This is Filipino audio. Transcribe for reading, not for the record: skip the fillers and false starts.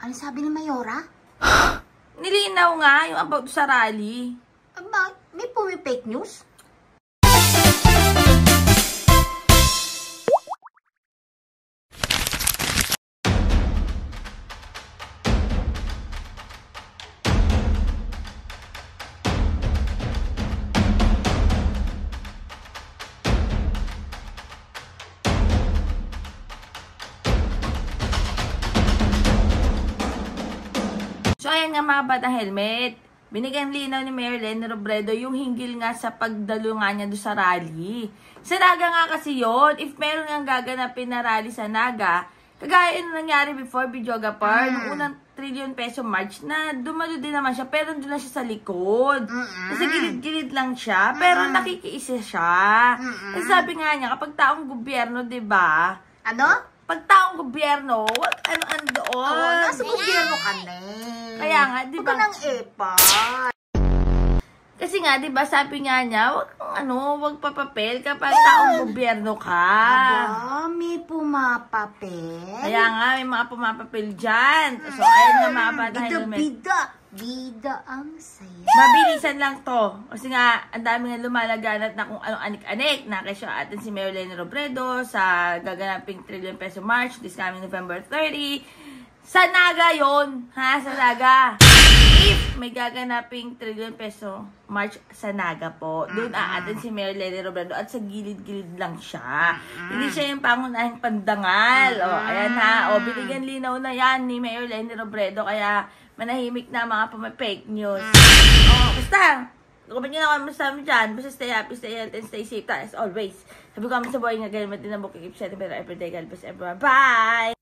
Ano sabi ni Mayora? Nilinaw nga yung about sa rally. Aba, may fake news? So, ayan nga mga bata helmet. Binigyan linaw ni Mayor Leni Robredo yung hinggil nga sa pagdalo nga niya doon sa rally. Sa Naga nga kasi yon, if meron nga gaganapin na rally sa Naga, kagaya yung nangyari before Videoga Park, nung unang trillion peso march na dumalo din naman siya, pero doon lang siya sa likod. Kasi gilid-gilid lang siya, pero nakikiisa siya. Kasi sabi nga niya, kapag taong gobyerno, diba? Ano? Pag taong gobyerno, wag ano doon. Oo, nasa gobyerno ka na. Kaya nga, di ba? Huwag ka ng epa. Kasi nga, di ba, sabi nga niya, wag papapel kapag taong gobyerno ka. Aba, may pumapapel. Kaya nga, may mga pumapapel dyan. So, ayun nga mga bata helmet. Bida ang saya. Mabilisan lang to. Kasi nga, ang dami nga lumalaganat na kung anong anik-anik. Nakasya atin si Mayor Leni Robredo sa gaganaping trillion peso march this coming November 30. Sa Naga yon, ha? Sa Naga. If may gaganaping trillion peso march sa Naga po, doon aatin si Mayor Leni Robredo at sa gilid-gilid lang siya. Hindi siya yung pangunahing pandangal. O, ayan ha. O, binigyan linaw na yan ni Mayor Leni Robredo. Kaya, manahimik na mga fake news. O, basta. Comment nyo na kung masasabi dyan. Basta stay happy, stay healthy, and stay safe. As always. Sabi ko kami sa buhay nga ganyan. Matinabok, keep setting better everyday. God bless everyone. Bye!